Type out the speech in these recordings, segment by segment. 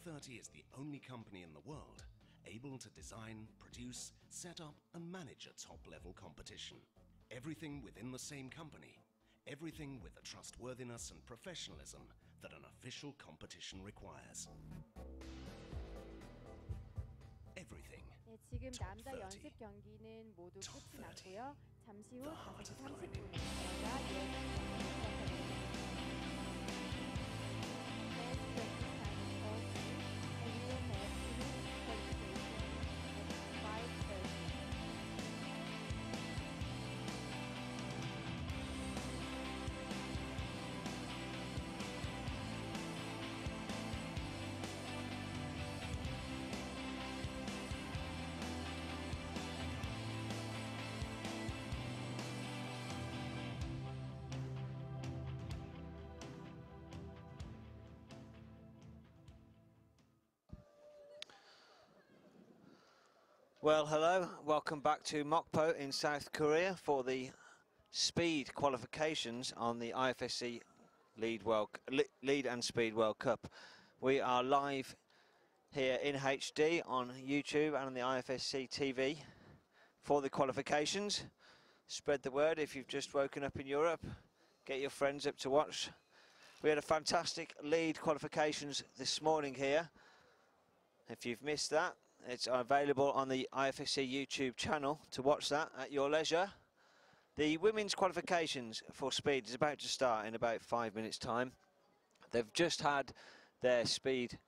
30 is the only company in the world able to design, produce, set up and manage a top-level competition. Everything within the same company. Everything with the trustworthiness and professionalism that an official competition requires. Everything. 네, 지금 Top 남자 30. 연습 경기는 모두 Top 끝이 30. 났고요. 잠시 후 The 5시 heart of 30분에 climbing. 여자 Well, hello, welcome back to Mokpo in South Korea for the speed qualifications on the IFSC Lead and Speed World Cup. We are live here in HD on YouTube and on the IFSC TV for the qualifications. Spread the word if you've just woken up in Europe. Get your friends up to watch. We had a fantastic lead qualifications this morning here. If you've missed that, it's available on the IFSC YouTube channel to watch that at your leisure. The women's qualifications for speed is about to start in about 5 minutes' time. They've just had their speed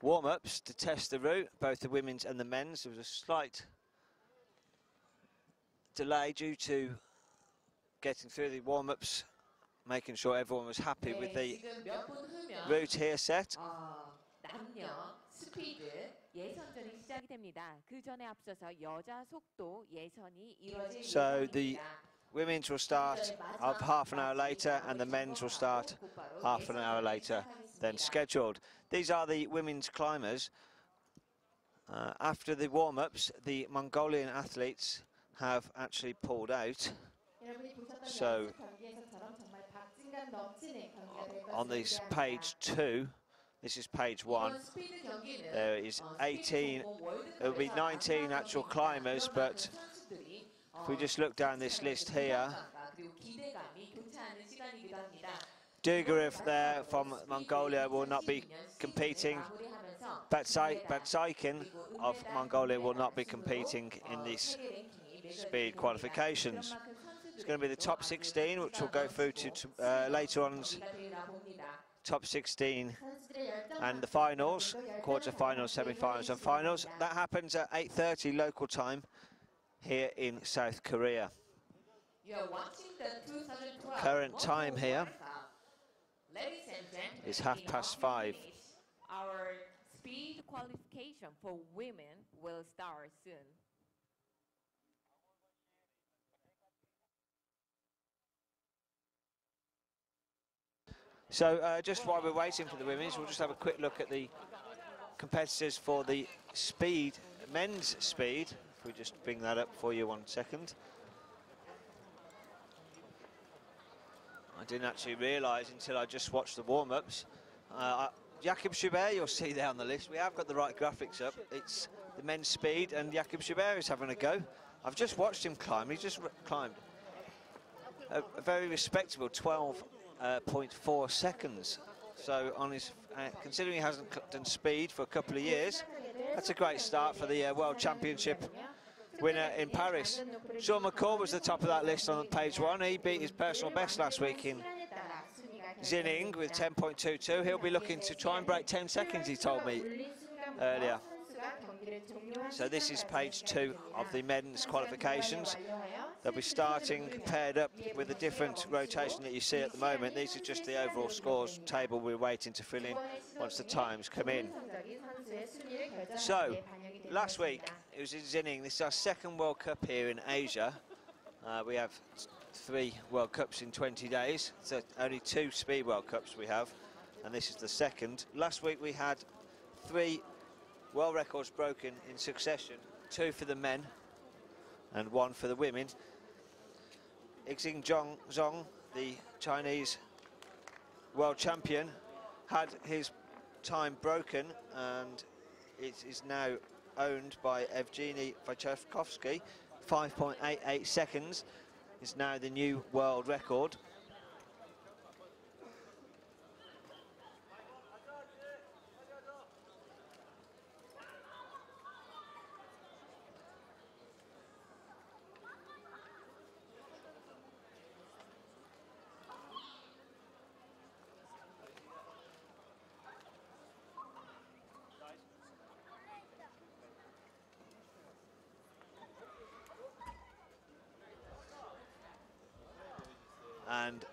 warm-ups to test the route, both the women's and the men's. There was a slight delay due to getting through the warm-ups, making sure everyone was happy with the route here set. 남녀 스피드 예선전이 시작이 됩니다. 그 전에 앞서서 여자 속도 예선이 이뤄질 So the 예정입니다. women's will start up half an hour later and the men's will start half an hour later than scheduled. These are the women's climbers. After the warm-ups, the Mongolian athletes have actually pulled out. So on this page 2, this is page 1. There is 18, there will be 19 actual climbers, but if we just look down this list here, Dugarev there from Mongolia will not be competing. Batsaikin of Mongolia will not be competing in these speed qualifications. It's going to be the top 16, which will go through to later on top 16 and the finals, quarter-finals, semi-finals and finals. That happens at 8:30 local time here in South Korea. Current time here is 5:30. Our speed qualification for women will start soon. So just while we're waiting for the women's, we'll just have a quick look at the competitors for the speed, men's speed. If we just bring that up for you 1 second. I didn't actually realise until I just watched the warm-ups. Jakob Schubert, you'll see there on the list. We have got the right graphics up. It's the men's speed and Jakob Schubert is having a go. I've just watched him climb. He just climbed a very respectable 12.4 seconds. So on his, considering he hasn't done speed for a couple of years, that's a great start for the World Championship winner in Paris. Sean McCall was the top of that list on page 1. He beat his personal best last week in Xining with 10.22. He'll be looking to try and break 10 seconds, he told me earlier. So this is page 2 of the men's qualifications. They'll be starting paired up with a different rotation that you see at the moment. These are just the overall scores table we're waiting to fill in once the times come in. So, last week it was in Xining. This is our second World Cup here in Asia. We have 3 World Cups in 20 days. So only 2 Speed World Cups we have, and this is the second. Last week we had 3 world records broken in succession, 2 for the men and 1 for the women. Xing Zhong, the Chinese world champion, had his time broken, and it is now owned by Evgeny Wojciechowski. 5.88 seconds is now the new world record. And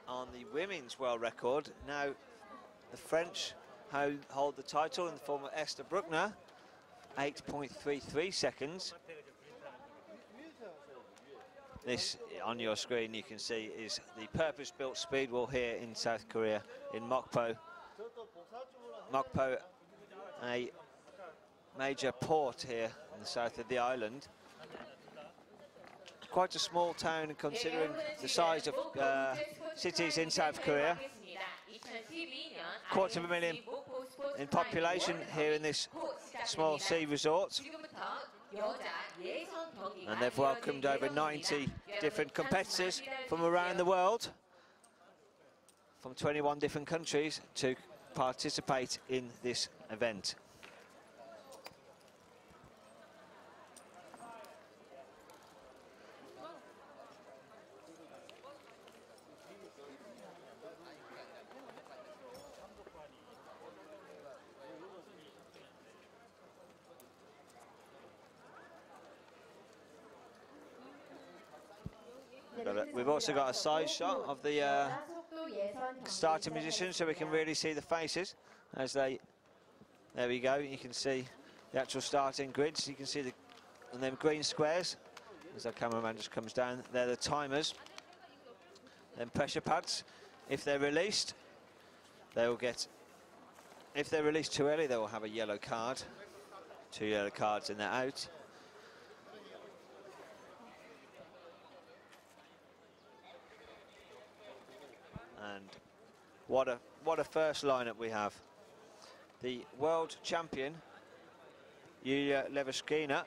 on the women's world record, now the French hold the title in the form of Esther Bruckner, 8.33 seconds. This, on your screen, you can see is the purpose-built speed wall here in South Korea, in Mokpo. Mokpo, a major port here in the south of the island. Quite a small town considering the size of cities in South Korea. 250,000 in population here in this small sea resort. And they've welcomed over 90 different competitors from around the world, from 21 different countries, to participate in this event. We've also got a side shot of the starting musicians, so we can really see the faces as they. There we go. You can see the actual starting grids. You can see and them green squares as our cameraman just comes down. They're the timers. Then pressure pads. If they're released, they will get. If they're released too early, they will have a yellow card. 2 yellow cards and they're out. And what a first lineup we have. The world champion, Yulia Levashkina,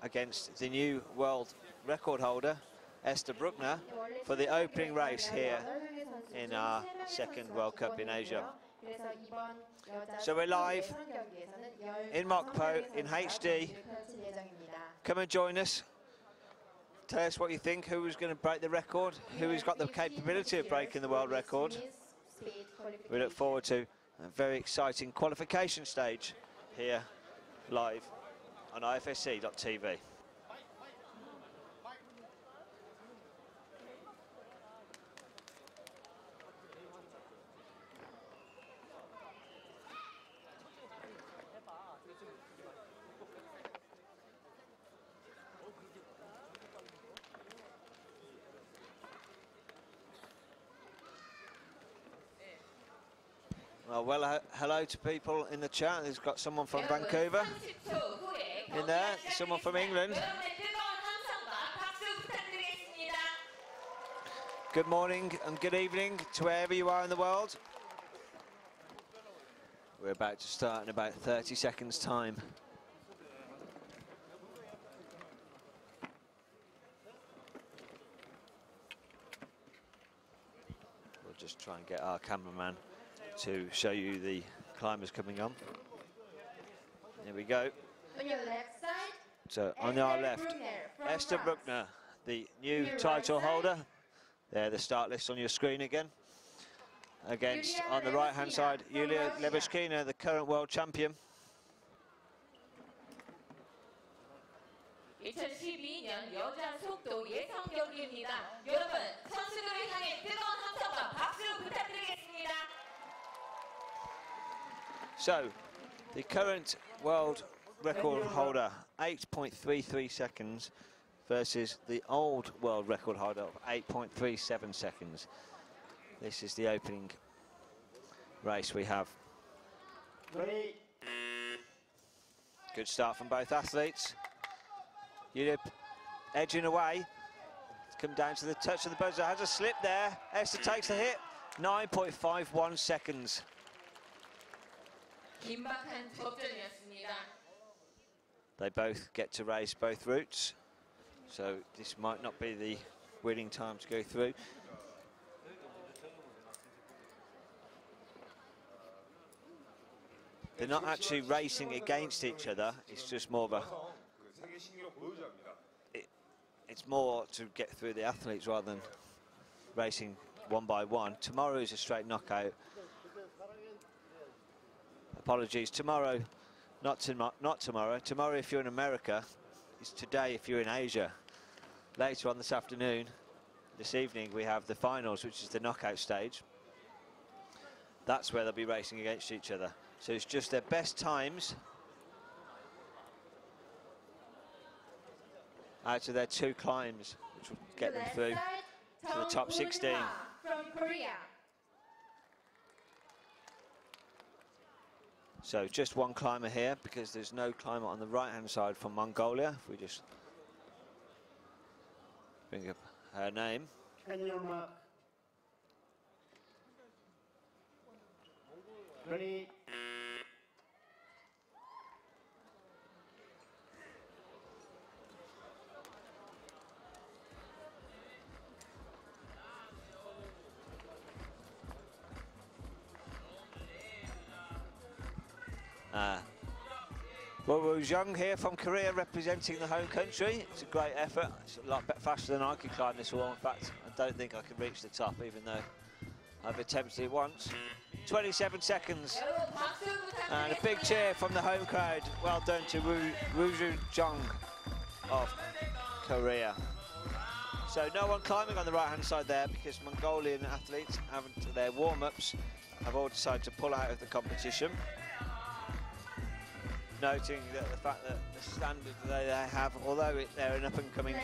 against the new world record holder, Esther Bruckner, for the opening race here in our second World Cup in Asia. So we're live in Mokpo in HD. Come and join us. Tell us what you think, who is going to break the record, who has got the capability of breaking the world record. We look forward to a very exciting qualification stage here live on IFSC.tv. Well, hello to people in the chat. There's got someone from Vancouver in there, someone from England. Good morning and good evening to wherever you are in the world. We're about to start in about 30 seconds time. We'll just try and get our cameraman to show you the climbers coming on. Here we go. On your left side, so on our left, Esther Bruckner, the new title holder. There, the start list on your screen again. Against, on the right-hand side, Yulia Levashkina, the current world champion. 2012년 여자 속도 예선 경기입니다. 여러분, 선수들을 향해 뜨거운 함성과 박수 부탁드리겠습니다. So, the current world record holder, 8.33 seconds, versus the old world record holder of 8.37 seconds. This is the opening race we have. Ready. Good start from both athletes. Yulia edging away. Come down to the touch of the buzzer. Has a slip there. Esther takes the hit. 9.51 seconds. 긴박한 접전이었습니다. They both get to race both routes, so this might not be the winning time to go through. They're not actually racing against each other, it's just more of a... It's more to get through the athletes rather than racing one by one. Tomorrow is a straight knockout. Apologies, tomorrow, not tomorrow. Tomorrow if you're in America, is today if you're in Asia. Later on this afternoon, this evening, we have the finals, which is the knockout stage. That's where they'll be racing against each other. So it's just their best times out of their 2 climbs, which will get them through to the top 16. From Korea. So just one climber here, because there's no climber on the right-hand side from Mongolia. If we just bring up her name. And your mark. Ready. Well, Woo Jung here from Korea representing the home country. It's a great effort. It's a lot faster than I could climb this wall. In fact, I don't think I can reach the top, even though I've attempted it once. 27 seconds. And a big cheer from the home crowd. Well done to Woo Jung of Korea. So no one climbing on the right-hand side there, because Mongolian athletes haven't their warm-ups have all decided to pull out of the competition. Noting that the fact that the standard that they have, although they're an up-and-coming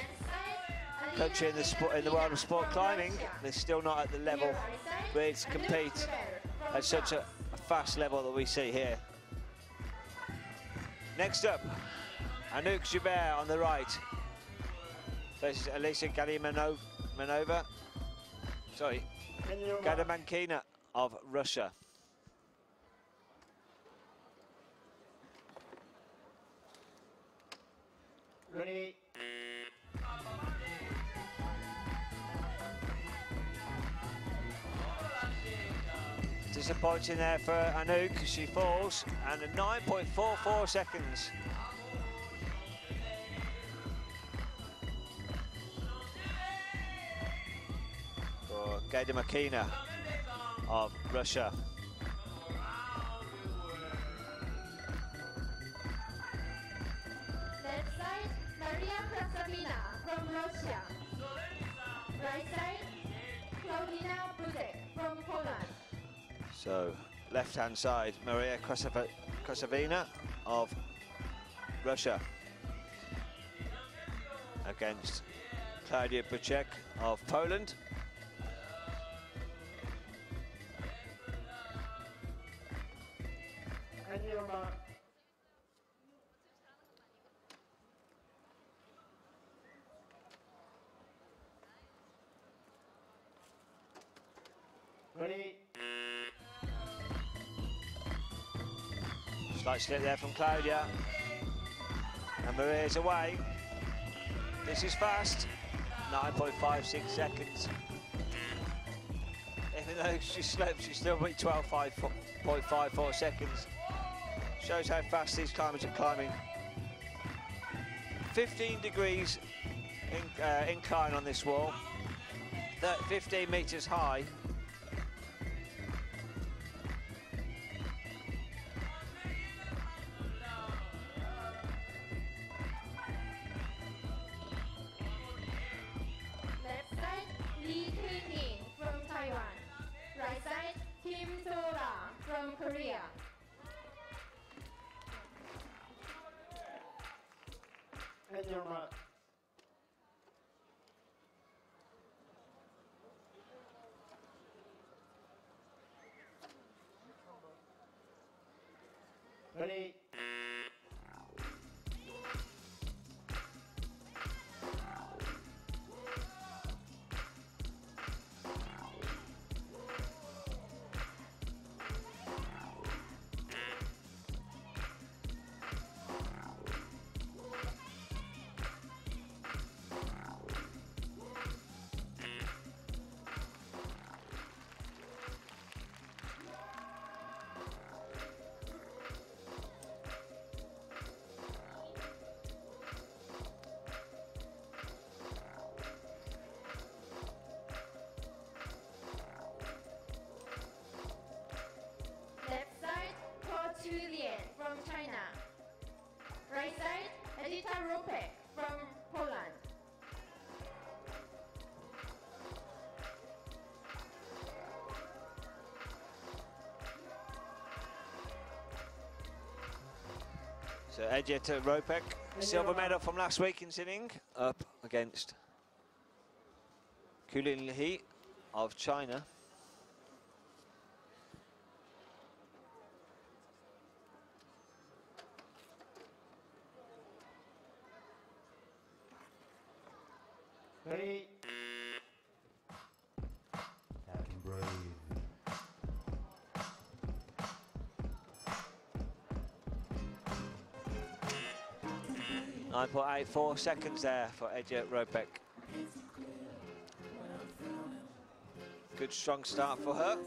country in the world of sport climbing, they're still not at the level where to compete at such a fast level that we see here. Next up, Anouk Joubert on the right versus Elisa Gadimanova. Sorry, Gadamankina of Russia. Ready. Disappointing there for Anouk, she falls, and a 9.44 seconds. For Gadimakina of Russia. Left side, Maria Krasavina from Russia. Right side, Claudina Budek from Poland. So, left-hand side, Maria Krasavina of Russia against Klaudia Bucek of Poland. And your mark. Ready. Slight slip there from Claudia. And Maria's away. This is fast. 9.56 seconds. Even though she slipped, she still beat 12.54 seconds. Shows how fast these climbers are climbing. 15 degrees incline on this wall. 15 meters high. Left side, Lee Tae-min from Taiwan. Right side, Kim So-ra from Korea. And your mark. Ready. Edyta Ropek from Poland. So Edyta Ropek, silver medal from last week in Xining, up against Kulin He of China. Ready. Captain Brave. 9.84 seconds there for Edyta Ropek. Good strong start for her.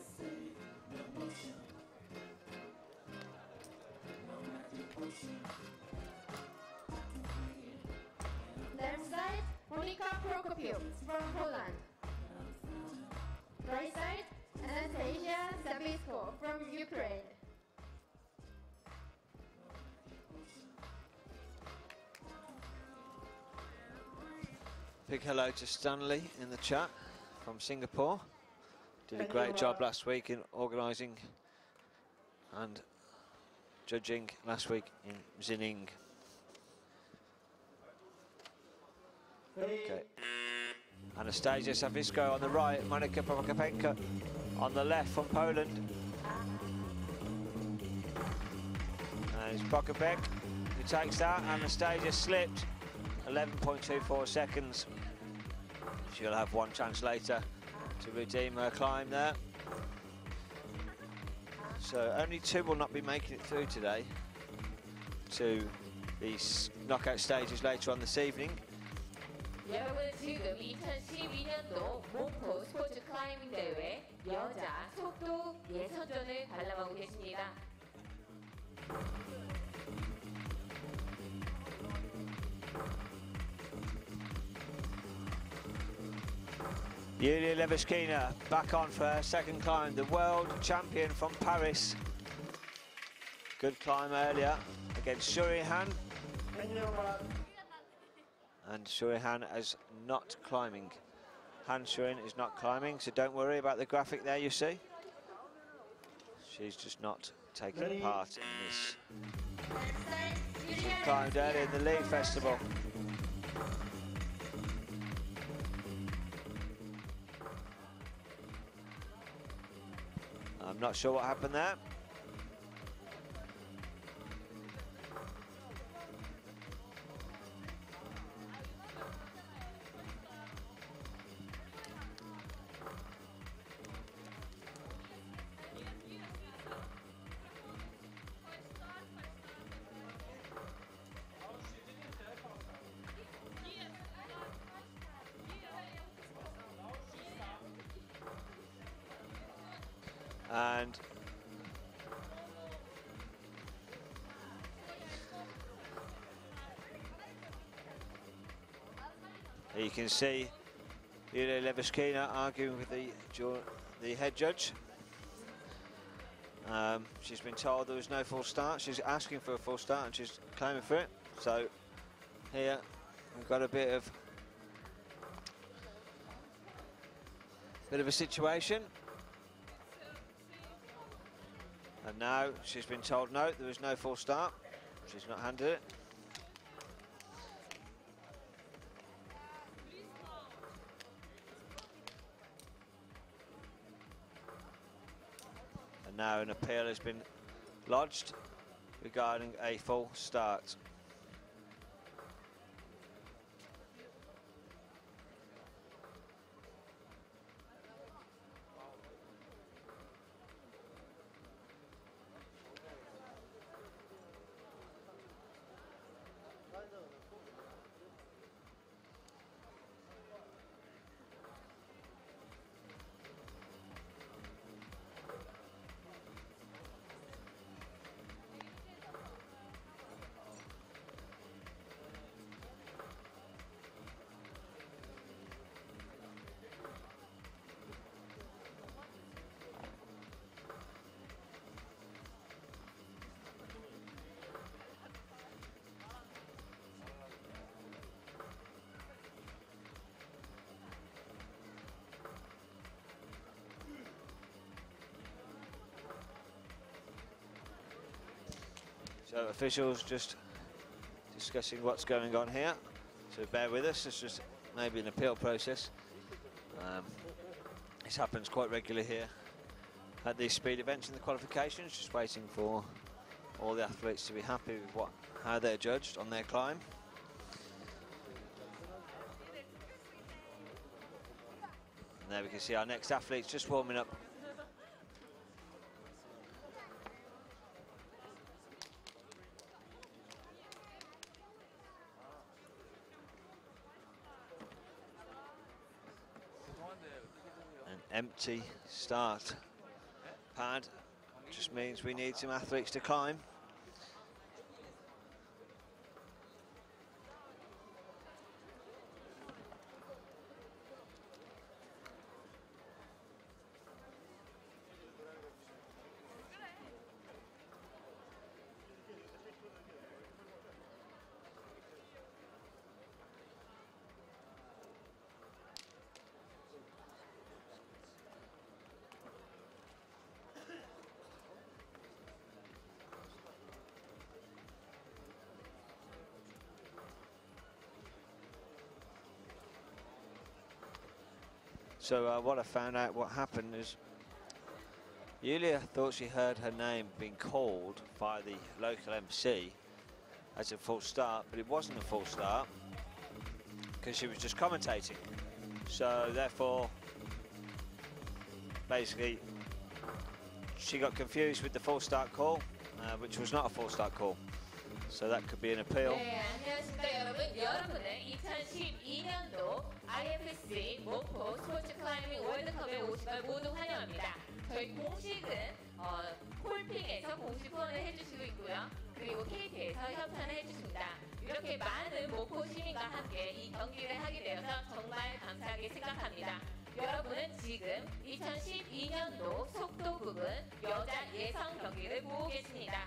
Left side, Monika Prokopiuk from Poland. Right side, Anastasia Sabisko from Ukraine. Big hello to Stanley in the chat from Singapore. Did a great job last week in organising and judging last week in Xining. Okay. Anastasia Savisko on the right, Monika Prokopenko on the left from Poland. And it's Prokopek who takes that. Anastasia slipped 11.24 seconds. She'll have one chance later to redeem her climb there. So only two will not be making it through today to these knockout stages later on this evening. 여러분 지금 2012년도 목포 스포츠 클라이밍 대회 여자 속도 예선전을 관람하고 계십니다. Yulia Levashkina back on for her second climb, the world champion from Paris. Good climb earlier against Shurihan. And Shurihan is not climbing. Han Shurin is not climbing, so don't worry about the graphic there you see. She's just not taking part in this. She climbed earlier in the League Festival. I'm not sure what happened there. And you can see Yulia Levashkina arguing with the head judge. She's been told there was no full start. She's asking for a full start and she's claiming for it. So here we've got a bit of a situation. And now she's been told no, there is no full start. She's not handed it. And now an appeal has been lodged regarding a full start. So officials just discussing what's going on here. So bear with us, this is maybe an appeal process. This happens quite regularly here at these speed events and the qualifications, just waiting for all the athletes to be happy with how they're judged on their climb. And there we can see our next athletes just warming up. Empty start pad just means we need some athletes to climb. So what I found out what happened is Yulia thought she heard her name being called by the local MC as a full start, but it wasn't a full start because she was just commentating. So therefore, basically, she got confused with the full start call, which was not a full start call. So that could be an appeal. 네, 안녕하십니까 여러분. 여러분은 2012년도 IFSC 목포 스포츠 클라이밍 월드컵에 오신 걸 모두 환영합니다. 저희 공식은 콜핑에서 공식 후원을 해주시고 있고요. 그리고 KT에서 협찬을 해주십니다. 이렇게 많은 목포 시민과 함께 이 경기를 하게 되어서 정말 감사하게 생각합니다. 여러분은 지금 2012년도 속도 부분 여자 예선 경기를 보고 계십니다.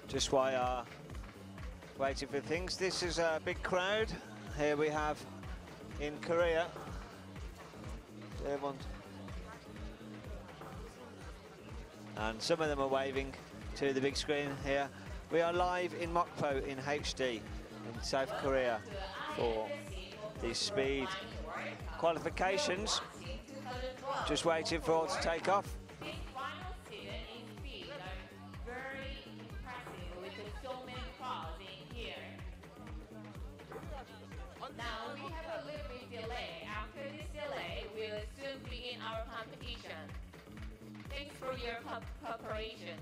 Just while waiting for things, this is a big crowd. Here we have in Korea. Everyone. And some of them are waving to the big screen here. We are live in Mokpo in HD in South Korea for the speed qualifications. Just waiting for all to take off. Now we have a little bit delay. After this delay, we'll soon begin our competition. Thanks for your cooperation.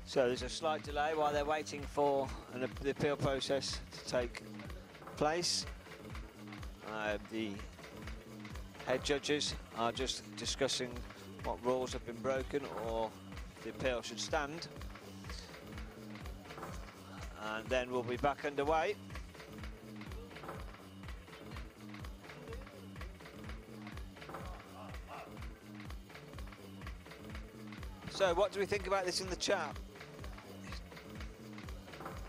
So there's a slight delay while they're waiting for the appeal process to take place. The head judges are just discussing what rules have been broken or the appeal should stand. And then we'll be back underway. So what do we think about this in the chat?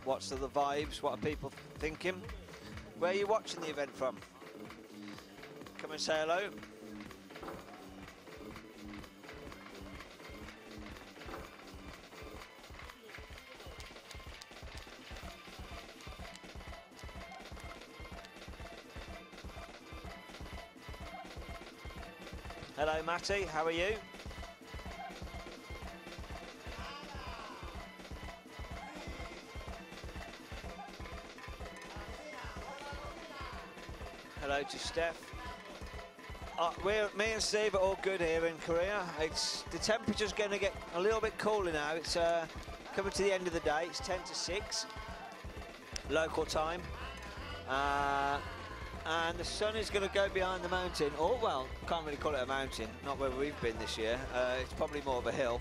What's the vibes? What are people thinking? Where are you watching the event from? Come and say hello. Hello Matty, how are you? Hello to Steph. Me and Steve are all good here in Korea. The temperature's going to get a little bit cooler now. It's coming to the end of the day. It's 10 to 6 local time, and the sun is going to go behind the mountain. Oh well, can't really call it a mountain. Not where we've been this year. It's probably more of a hill.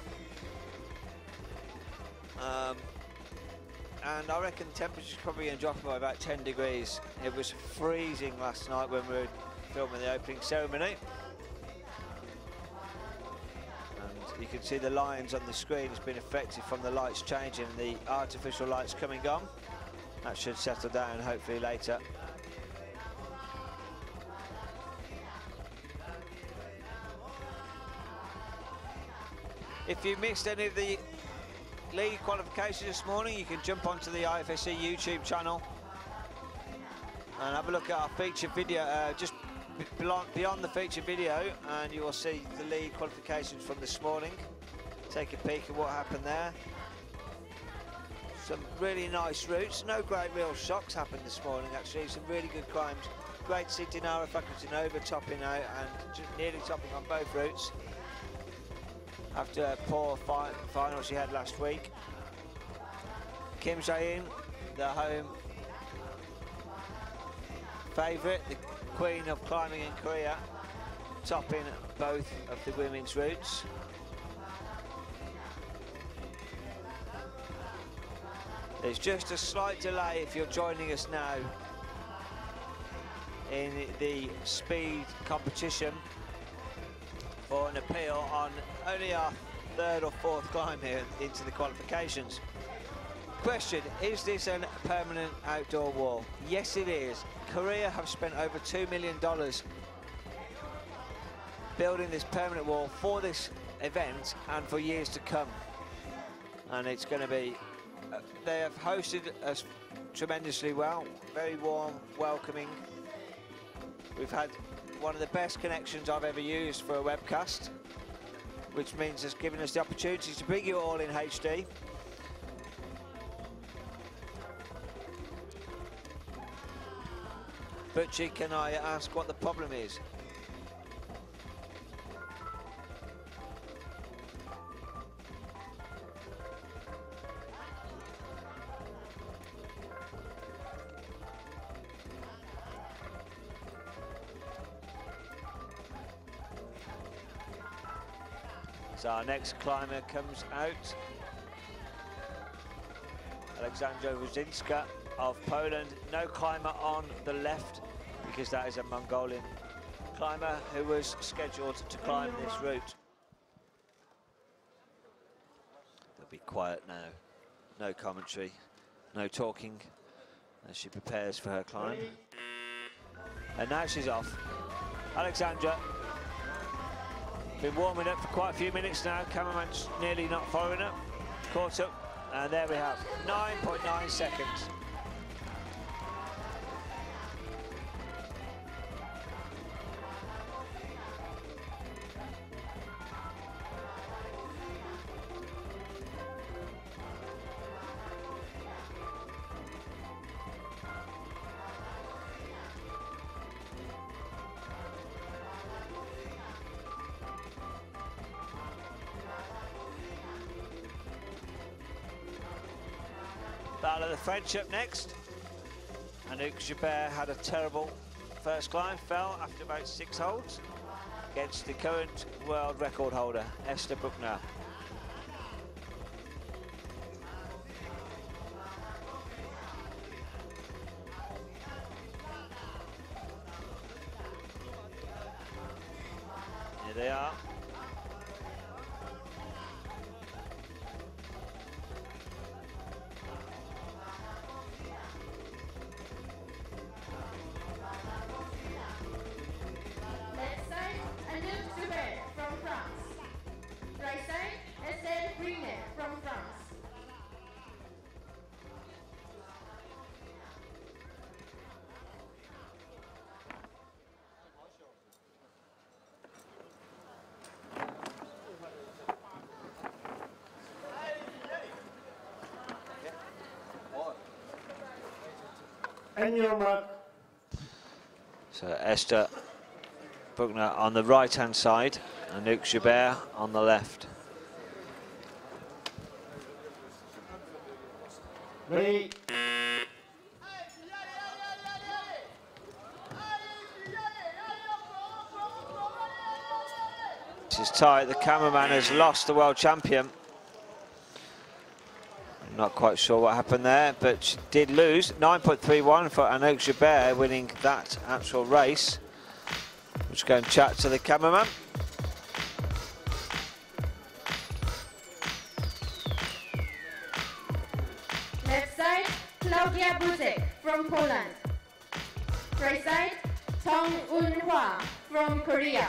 And I reckon the temperature's probably going to drop by about 10 degrees. It was freezing last night when we were filming the opening ceremony. can see the lines on the screen has been affected from the lights changing, the artificial lights coming on. That should settle down hopefully later. If you missed any of the league qualifications this morning, you can jump onto the IFSC YouTube channel and have a look at our feature video, just beyond the feature video, and you will see the league qualifications from this morning. Take a peek at what happened there. Some really nice routes, no great real shocks happened this morning actually, some really good climbs. Great to see Dinara Fakultinova topping out and nearly topping on both routes after a poor final she had last week. Kim Jae-in, the home favourite, the queen of climbing in Korea, topping both of the women's routes. There's just a slight delay if you're joining us now in the speed competition for an appeal on only our third or fourth climb here into the qualifications. Question, is this a permanent outdoor wall? Yes it is. Korea have spent over $2 million building this permanent wall for this event and for years to come. And it's going to be, they have hosted us tremendously well, very warm, welcoming. We've had one of the best connections I've ever used for a webcast, which means it's given us the opportunity to bring you all in HD. Butchie, can I ask what the problem is? So our next climber comes out. Aleksandra Rudzinska of Poland. No climber on the left because that is a Mongolian climber who was scheduled to climb this route. They'll be quiet now. No commentary, no talking as she prepares for her climb. And now she's off. Aleksandra. Been warming up for quite a few minutes now. Cameraman's nearly not following her. Caught up, and there we have 9.9 seconds. Battle of the French up next. Anouk Joubert had a terrible first climb, fell after about 6 holds against the current world record holder, Esther Buchner. Here they are. And your mark. So Esther Buchner on the right-hand side, Anouk Joubert on the left. Ready. This is tight. The cameraman has lost the world champion. Not quite sure what happened there, but she did lose. 9.31 for Anouk Joubert winning that actual race. Let's go and chat to the cameraman. Claudia Buzek from Poland. Right side, Tong Un-hwa from Korea.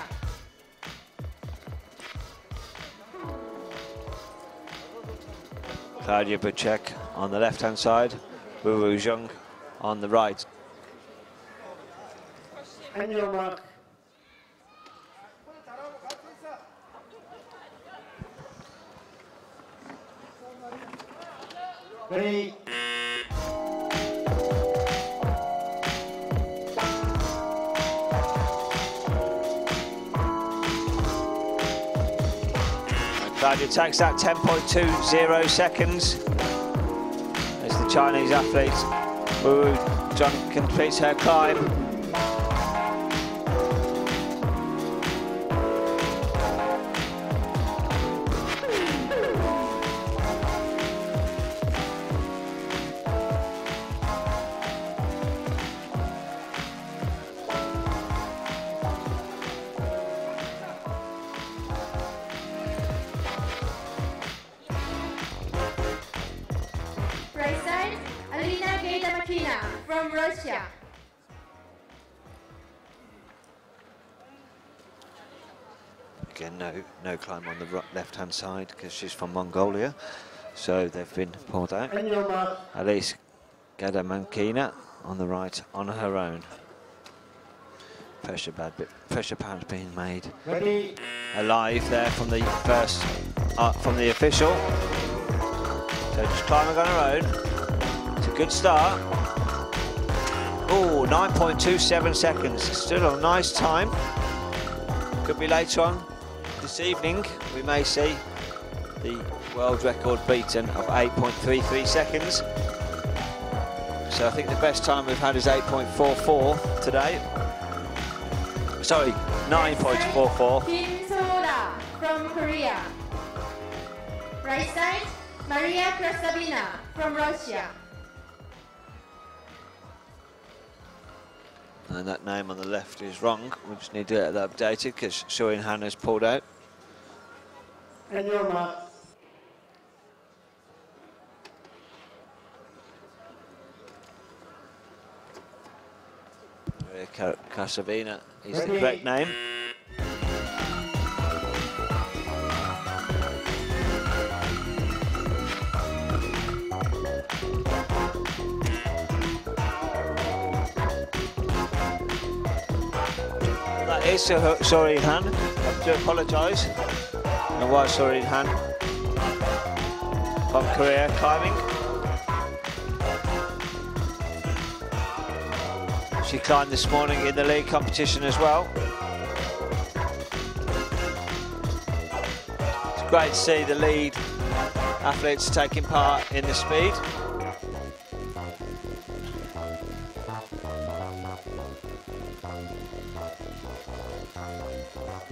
Claudia Bucek on the left-hand side, Wu Wu Zheng on the right. And your mark. Ready. Claudia takes that 10.20 seconds as the Chinese athlete Wu Wu Zheng completes her climb. Right side, Alina Gaida-Makina from Russia. Again, no climb on the left-hand side because she's from Mongolia, so they've been pulled out. And your mark. Alice Gaida-Makina on the right on her own. Pressure pads being made Ready. alive there from the first from the official. So just climbing on her own. It's a good start. Oh, 9.27 seconds. Still a nice time. Could be later on this evening. We may see the world record beaten of 8.33 seconds. So I think the best time we've had is 8.44 today. Sorry, 9.44. Kim So-ra from Korea. Right side, Maria Krasavina from Russia. And that name on the left is wrong. We just need to get that updated because Shorin Han has pulled out. And your mark. Krasavina is the correct name. That is Shorin Han. I have to apologise. And why Shorin Han from Korea climbing. She climbed this morning in the league competition as well. It's great to see the lead athletes taking part in the speed.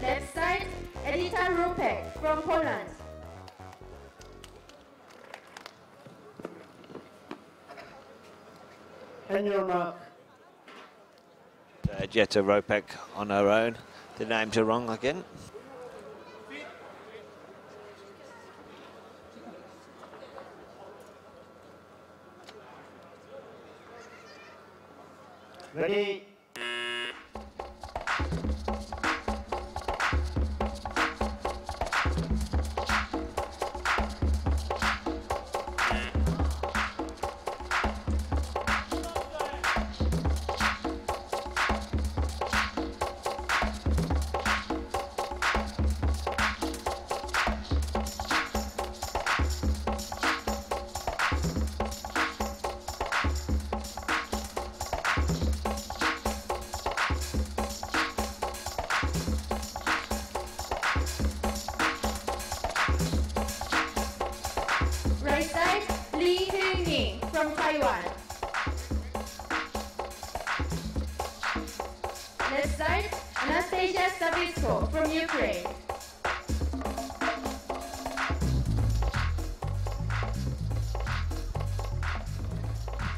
Left side, Edita Rupek from Poland. And your mark. Jetta Ropek on her own. The names are wrong again. Ready. Right side, Lee Hyun-min from Taiwan. Left side, Anastasia Savitsko from Ukraine.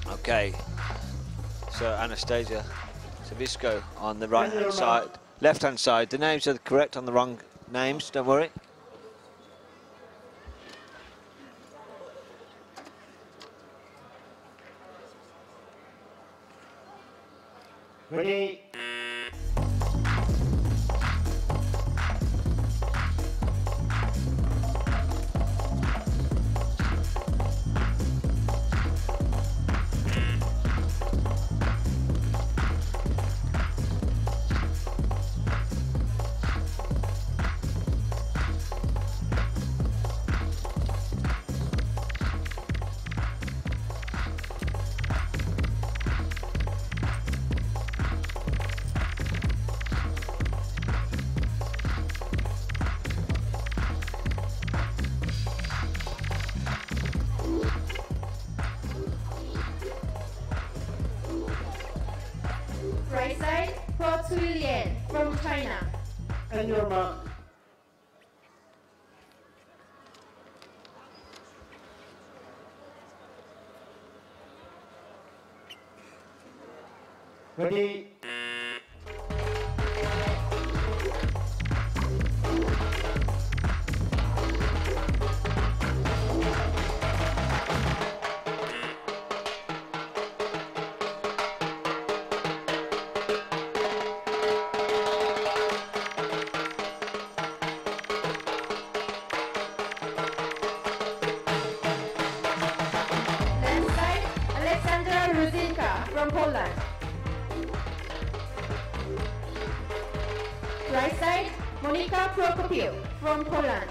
Okay, so Anastasia Savitsko on the right hand side, left hand side. The names are correct on the wrong names, don't worry. Ready. Right side, Pro Trillion from China. And your mark. Ready. Left side, Alexandra Ruzinka from Poland. Right side, Monika Prokopiuk from Poland.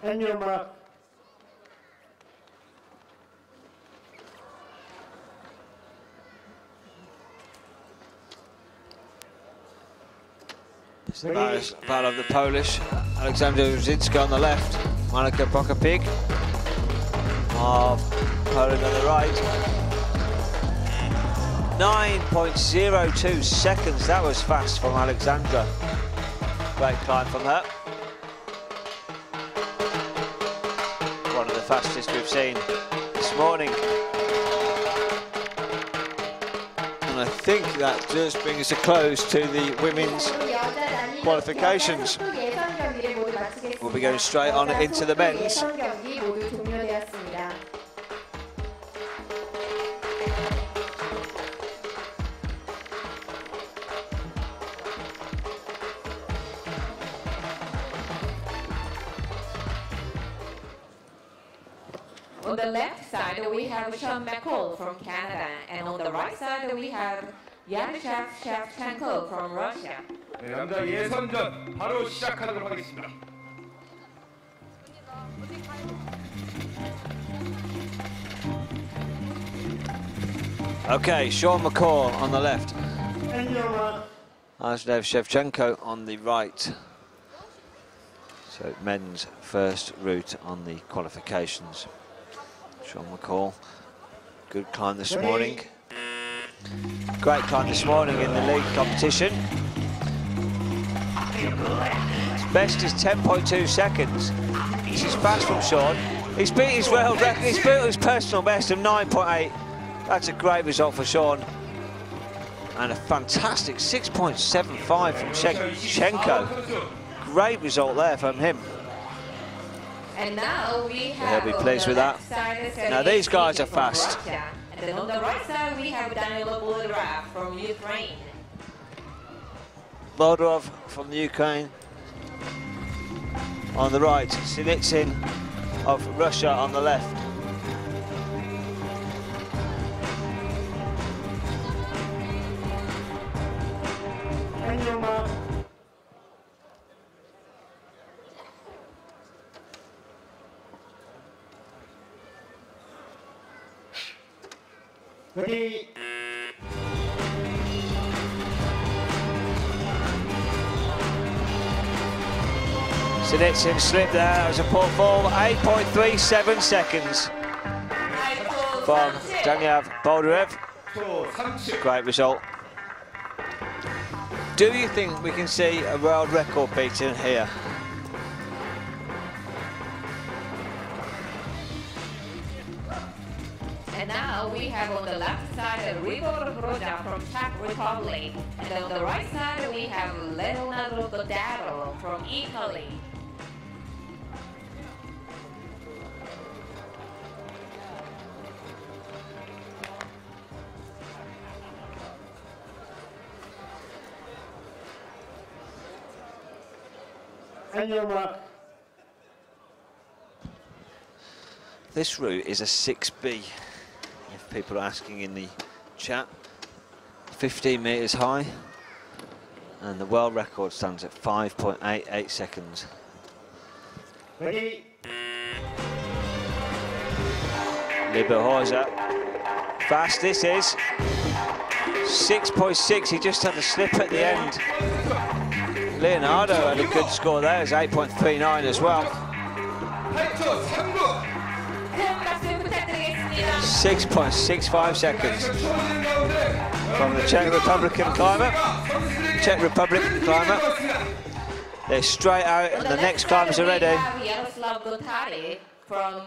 And your mark. It's the battle of the Polish. Alexandra Ruzinska on the left, Monika Prokopiuk of Poland on the right. 9.02 seconds, that was fast from Alexandra. Great climb from her. One of the fastest we've seen this morning. And I think that just brings a close to the women's qualifications. We'll be going straight on into the men's. On the left side, we have Sean McCall from Canada, and on the right side, we have Yaroslav Shevchenko from Russia. 네, 남자 예선전 바로 시작하도록 하겠습니다. Okay, Sean McCall on the left. And your mark. Yaroslav Shevchenko on the right. So men's first route on the qualifications. Sean McCall, good climb this morning. Great climb this morning in the league competition. His best is 10.2 seconds. This is fast from Sean. He's beat his world record, he's beat his personal best of 9.8. That's a great result for Sean. And a fantastic 6.75 from Shevchenko. Great result there from him. And now we have He'll be pleased with that. Now these guys are fast. And then on the right side, we have Daniel Bolorov from Ukraine. Bolorov from the Ukraine. On the right, Sinitsyn of Russia on the left. And your mark. Ready. Sinitsyn slipped there, that was a poor fall, 8.37 seconds from Daniel Bolorov. Great result. Do you think we can see a world record beaten here? And now we have on the left side Rigor Broda from Czech Republic. And on the right side we have Leonardo Godaro from Italy. On your mark. This route is a 6B, if people are asking in the chat. 15 metres high, and the world record stands at 5.88 seconds. Ready. Lieberhäuser. Fast this is. 6.6, he just had a slip at the end. Leonardo had a good score there, it's 8.39 as well. 6.65 seconds from the Czech Republic climber. They're straight out and the next climbers are ready. Yaroslav Gontari from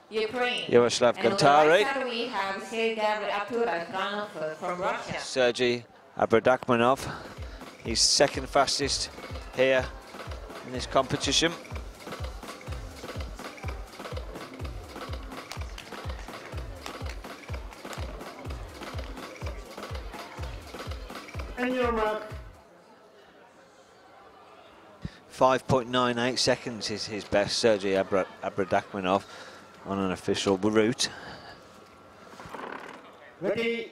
Ukraine. Yaroslav And on the Gontari. right side we have Sergei Abturanov from Russia. Sergei Abradakmanov. He's second fastest here in this competition. On your mark. 5.98 seconds is his best, Sergei Abradakmanov, on an official route. Ready.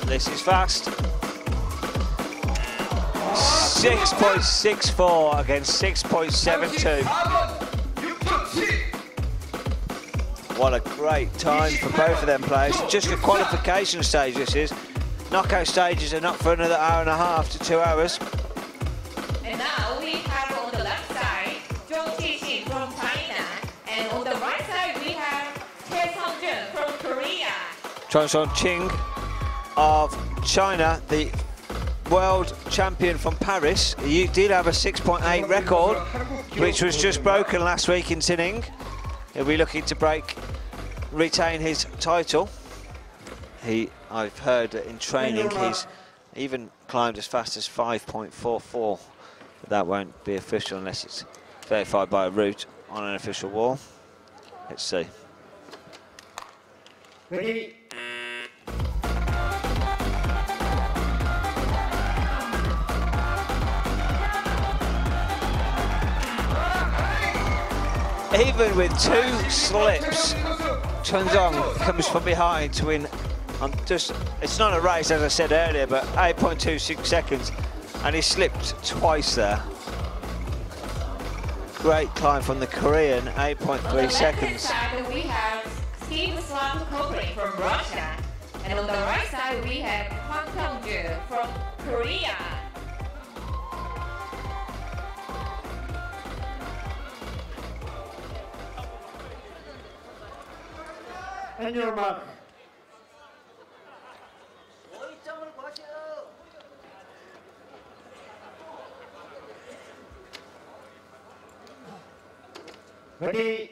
This is fast. 6.64 against 6.72. What a great time for both of them players. Just a qualification stage this is. Knockout stages are not for another hour and a half to 2 hours. And now we have on the left side Zhong Qixin from China, and on the right side we have Tae Sung-jun from Korea. Chong Ching of China, the world champion from Paris. He did have a 6.8 record, which was just broken last week in Tining. He'll be looking to retain his title. I've heard that in training he's even climbed as fast as 5.44, but that won't be official unless it's verified by a route on an official wall. Let's see. Ready. Even with 2 slips, Chunzong comes from behind to win. It's not a race, as I said earlier, but 8.26 seconds, and he slipped twice there. Great climb from the Korean, 8.3 seconds. Side we have Steve Slavkovich from Russia, and on the right side we have Hwang Kyung-ju from Korea. On your mark. Ready.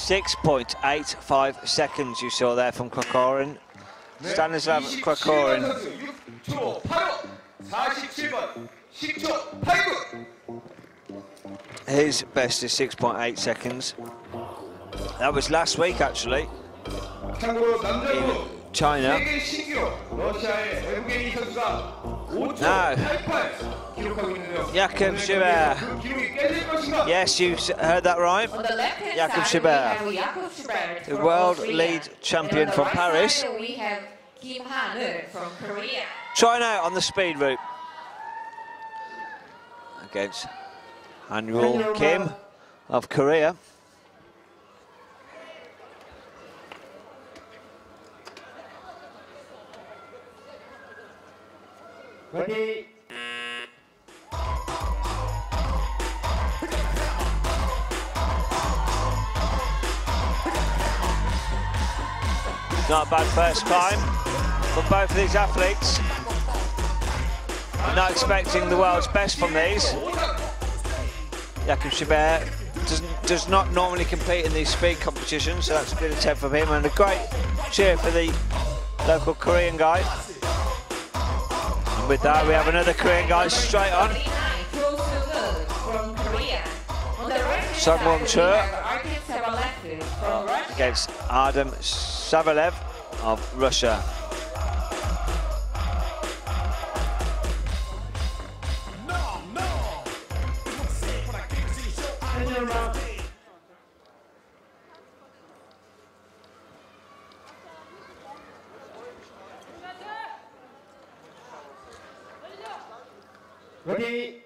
6.85 seconds you saw there from Krakorin. Stanislav Krakorin. 6초 8호 47번 10초 8분. His best is 6.8 seconds. That was last week actually. 참고로 남자부 China. 세계 신기록 러시아의 에브게니 선수가 5초 No. 88 기록하고 있는데요. Jakub Schubert. 그 기록이 깨질 것인가? Yes, you heard that right. On the left-hand Jakub side, Schubert, we have Jakub Schubert the from world Austria. lead champion And on the from right Paris. side, we have Kim Han-eul from Korea. Trying out on the speed route against Han-Yul Kim of Korea. Ready. Not a bad first climb for both of these athletes. Not expecting the world's best from these. Jakub Schubert does not normally compete in these speed competitions, so that's a good attempt from him, and a great cheer for the local Korean guy. And with that, we have another Korean guy straight on. From Korea. On the right-hand Sung side, Won we Chul. have Artem Sabalenko from Russia. against Adam Savalev of Russia. And your mark. Ready.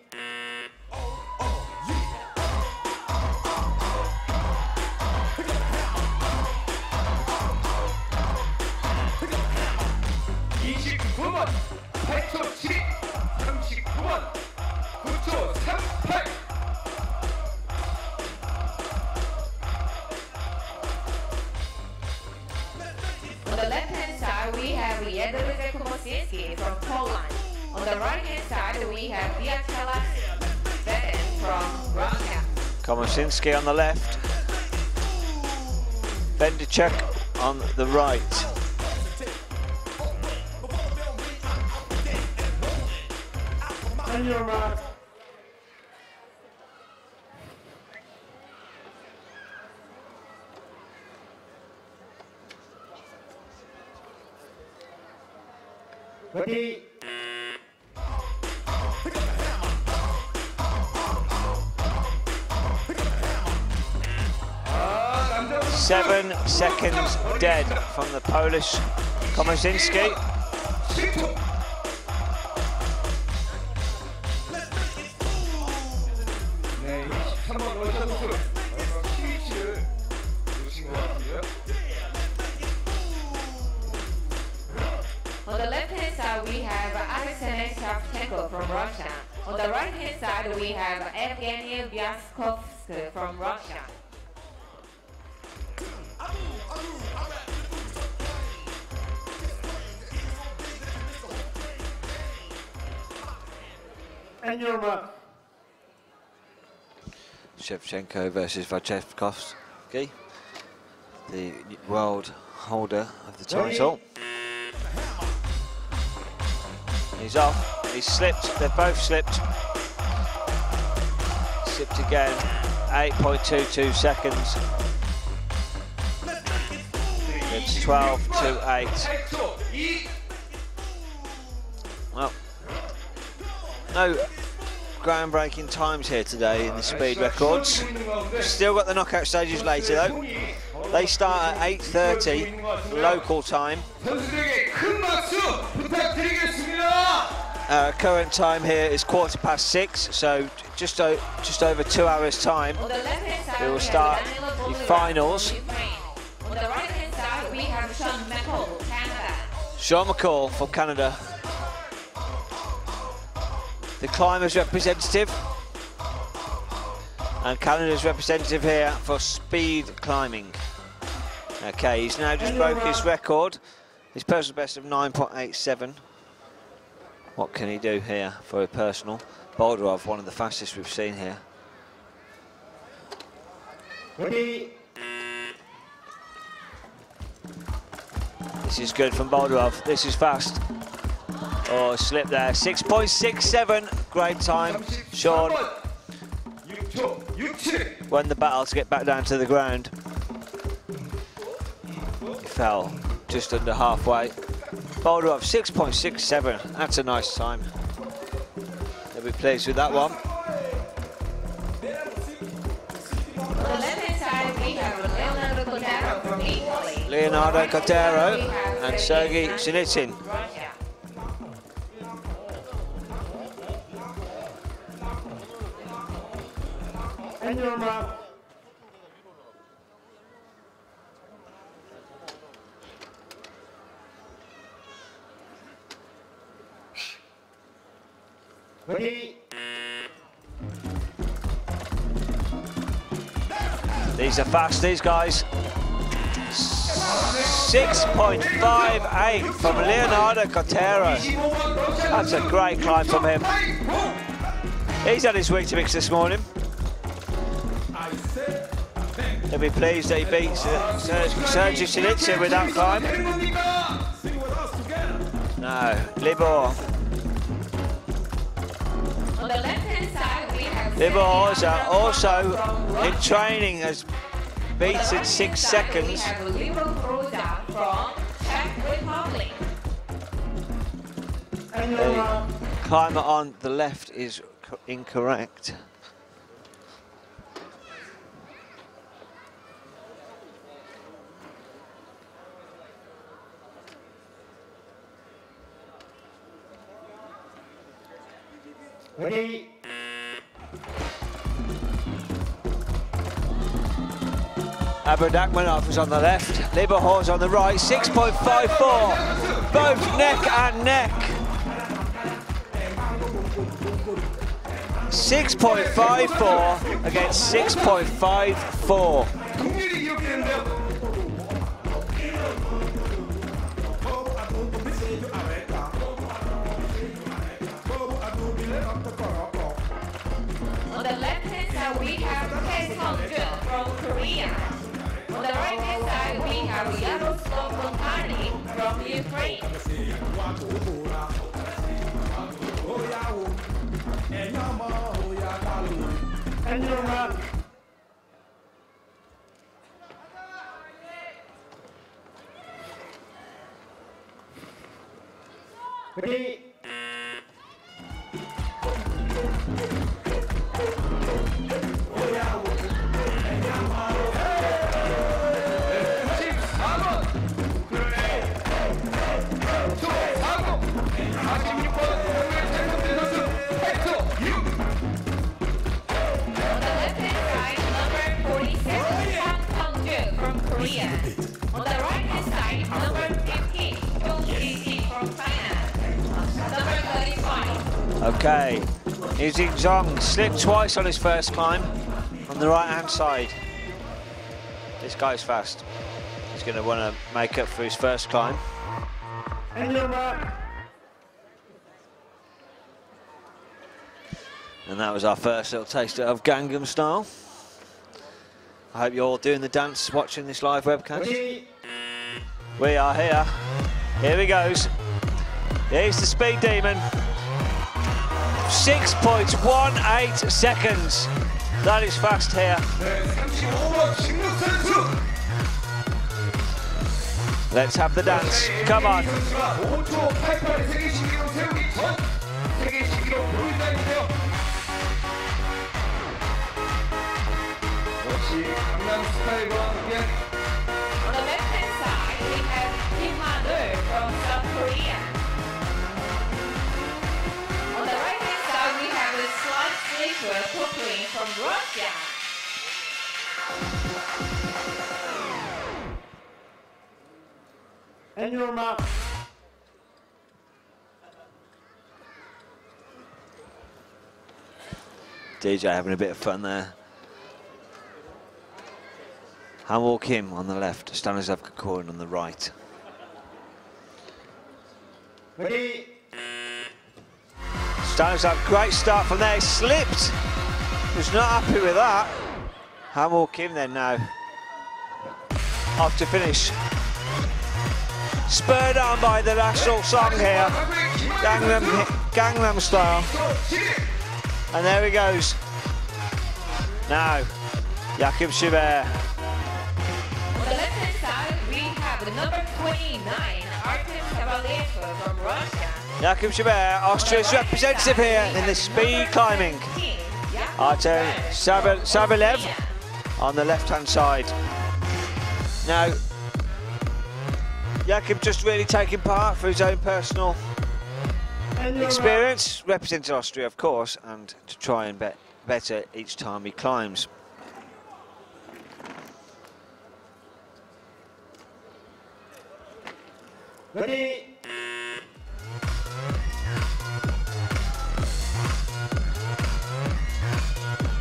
29번 8초 72 39번 9초 38 On the left-hand side, we have Jędrzej Komosinski from Poland. On the right-hand side, we have Vyacheslav Zeden from Russia. Komosinski on the left. Benderchuk on the right. And your mark. Ready. 7 seconds dead from the Polish Komosinski. 네, 23번 러시아 선수 스위치를 놓으신 것 같은데요. On the left-hand side, we have Alexander Shevchenko from Russia. On the right-hand side, we have Evgeny Vyaskovsky from Russia. And your mark. Shevchenko versus Vyaskovsky, the world holder of the title. He's off, he's slipped, they've both slipped. Slipped again, 8.22 seconds. It's 12-8. Well, no groundbreaking times here today in the speed records. Still got the knockout stages later though. They start at 8:30 local time. Current time here is 6:15, so just over 2 hours time. We will start the finals. On the right-hand side, we have Sean McCall, Canada. Sean McCall from Canada. The climbers representative. And Canada's representative here for speed climbing. Okay, he's now just broke his record. His personal best of 9.87. What can he do here for a personal? Boldarov, one of the fastest we've seen here. Ready. This is good from Boldarov. This is fast. Oh, slip there. 6.67. Great time, Sean. Won the battle to get back down to the ground. He fell just under halfway. Boldarov 6.67. That's a nice time. They'll be pleased with that one. On the left-hand side, we have Leonardo Cotero from Italy. Leonardo Cotero and Sergei Sinitsyn. Russia. And your mark. Ready. These are fast, these guys. 6.58 from Leonardo Cotero. That's a great climb from him. He's had his Weetabix this morning. He'll be pleased that he beats Sergei Sinitsyn with that climb. No, Libor. On the left-hand side, we have Libor also in training has beats in 6 seconds. We have Liberal Rosa from Czech Republic. And The your mark. climber on the left is incorrect. Ready. Aberdakmanov is on the left, Lieberhor's on the right, 6.54, both neck and neck. 6.54 against 6.54. 국민이 기억되는데요. On the left hand side, we have Tae Sung-jun from Korea. On the right hand side, we have Yaroslav Montani from Ukraine. And your mark. Ready. On the left hand side, number 47, Sang Sung-jun from Korea. On the right hand side, number 15, Chung Ji from China. Number 35. Okay, Yuzing Zhong slipped twice on his first climb on the right hand side. This guy's fast. He's going to want to make up for his first climb. And your mark. And that was our first little taster of Gangnam Style. I hope you're all doing the dance watching this live webcast. Ready. We are here. Here he goes. Here's the speed demon. 6.18 seconds. That is fast here. 네, 35번 진국 선수. Let's have the dance. Come on. 선수가 5초 88의 세계 신기록 세우기 전 세계 신기록 보유자인데요. 역시 강남 스타일과 함께 On the left hand side, we have Kim Ha-neul from South Korea. On the right hand side, we have a slight sleeper Kuklin from Russia. And your mark. DJ having a bit of fun there. Hanwoo Kim on the left, Stanislav Kokorin on the right. Ready. Stanislav, great start from there, he slipped. Was not happy with that. Hanwoo Kim then now. Off to finish. Spurred on by the national song here. Gangnam Style. And there he goes. Now, Jakob Schubert. On the left hand side, we have the number 29, Artem Sabalenko from Russia. Jakob Schubert, Austria's representative here in the speed climbing. Artem Sabalev on the left-hand side. Now, Jakob just really taking part for his own personal And your mark. experience, representing Austria, of course, and to try and better each time he climbs. Ready.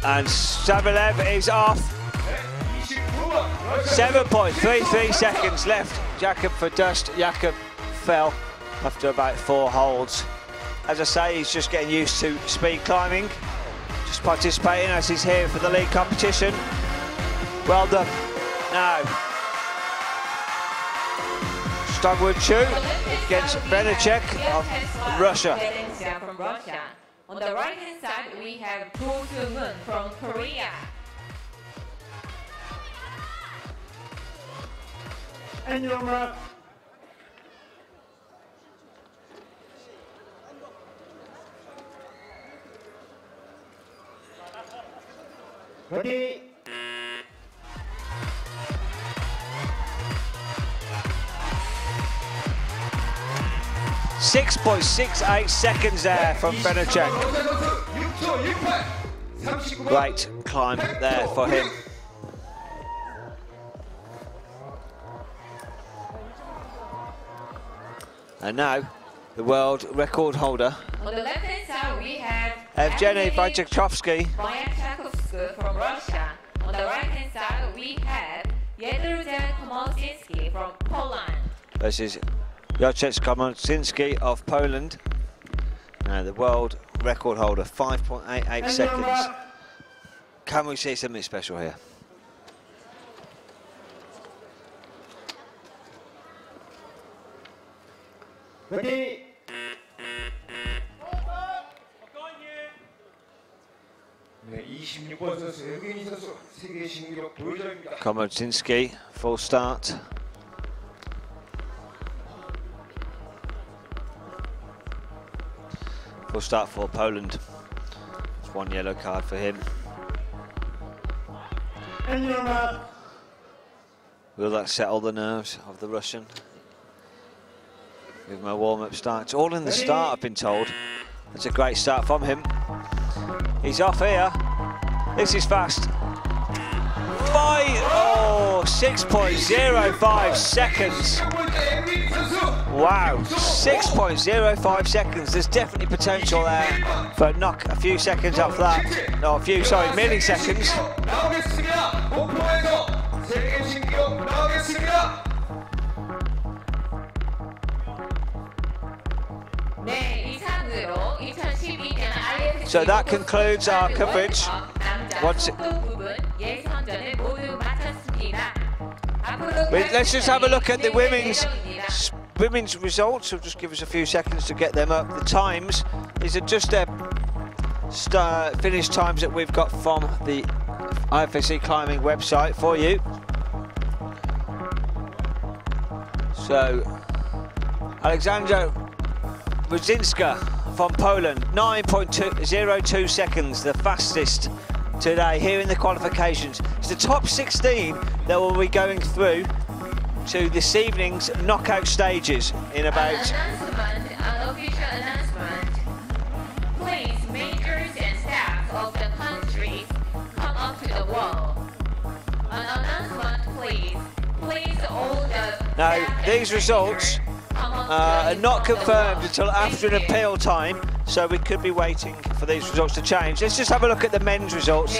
And Sabalev is off. 7.33 seconds left. Jakob for dust. Jakob fell after about 4 holds. As I say, he's just getting used to speed climbing. Just participating as he's here for the league competition. Well done. Now, Stogwood Chu against Benachek of Russia. From Russia. On the right hand side, we have Ko Soo-moon from Korea. And your mark. Ready. 6.68 seconds there from Benacek. Great climb there for him. And now, the world record holder. On the left-hand side, we have Evgeny Vajakovsky from Russia. On the right-hand side, we have Jedrzej Komolczynski from Poland. Versus Jacek Komolczynski of Poland. Now the world record holder, 5.88 seconds. Can we see something special here? Ready. 네, 26번 선수 ев게니 선수 세계 신기록 도전입니다. Komolczynski, full start. Full start for Poland. It's one yellow card for him. And your mark. Will that settle the nerves of the Russian? With my warm-up start. It's all in the start, I've been told. That's a great start from him. He's off here. This is fast. 6.05 seconds. Wow, 6.05 seconds. There's definitely potential there, but knock a few seconds off that. No, a few, sorry, milliseconds. So that concludes our coverage. Let's just have a look at the women's results. It'll just give us a few seconds to get them up. The times, these are just their finish times that we've got from the IFSC climbing website for you. So, Alexandra Rudzinska from Poland, 9.02 seconds, the fastest today here in the qualifications. It's the top 16 that will be going through to this evening's knockout stages in about... An official announcement. Please, majors and staff of the countries, come up to the wall. An announcement, please. Please, all the... Now, these results are not confirmed until after an appeal time, so we could be waiting for these results to change. Let's just have a look at the men's results.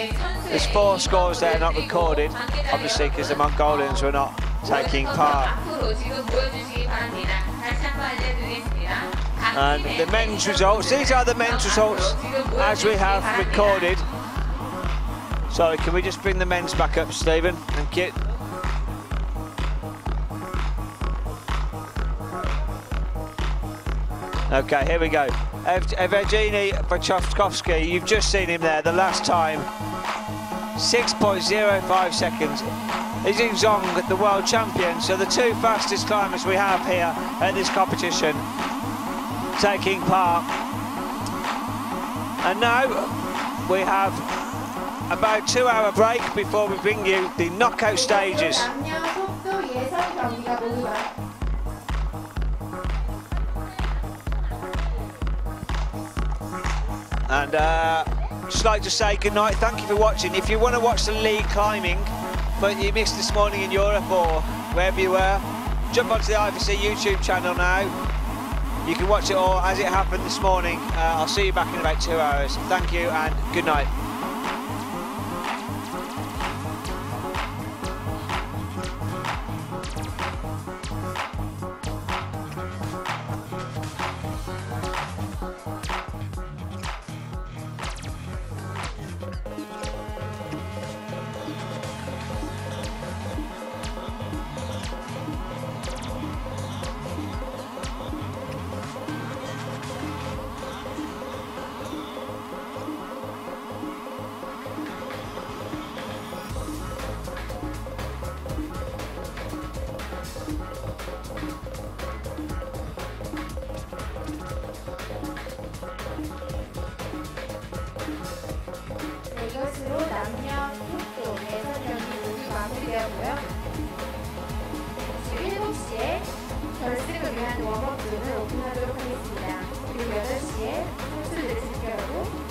There's 4 scores there not recorded, obviously because the Mongolians were not taking part. And the men's results, these are the men's results as we have recorded. Sorry, can we just bring the men's back up, Stephen? Thank you. Okay, here we go. Evgeny Vajakovsky, you've just seen him there the last time. 6.05 seconds. He's in Zong, the world champion, so the 2 fastest climbers we have here at this competition taking part. And now we have about 2-hour break before we bring you the knockout stages. And just like to say good night, thank you for watching. If you want to watch the league climbing, but you missed this morning in Europe or wherever you were, jump onto the IFSC YouTube channel now. You can watch it all as it happened this morning. I'll see you back in about 2 hours. Thank you and good night. 하고요. 지금 7시에 결승을 위한 웜업존을 오픈하도록 하겠습니다. 그리고 8시에 선수들을 집결하고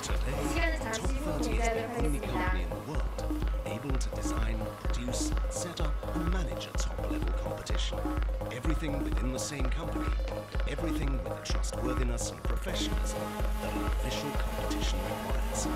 Today, Top 30 is the only company in the world able to design, produce, set up and manage a top-level competition. Everything within the same company, everything with the trustworthiness and professionalism that an official competition requires.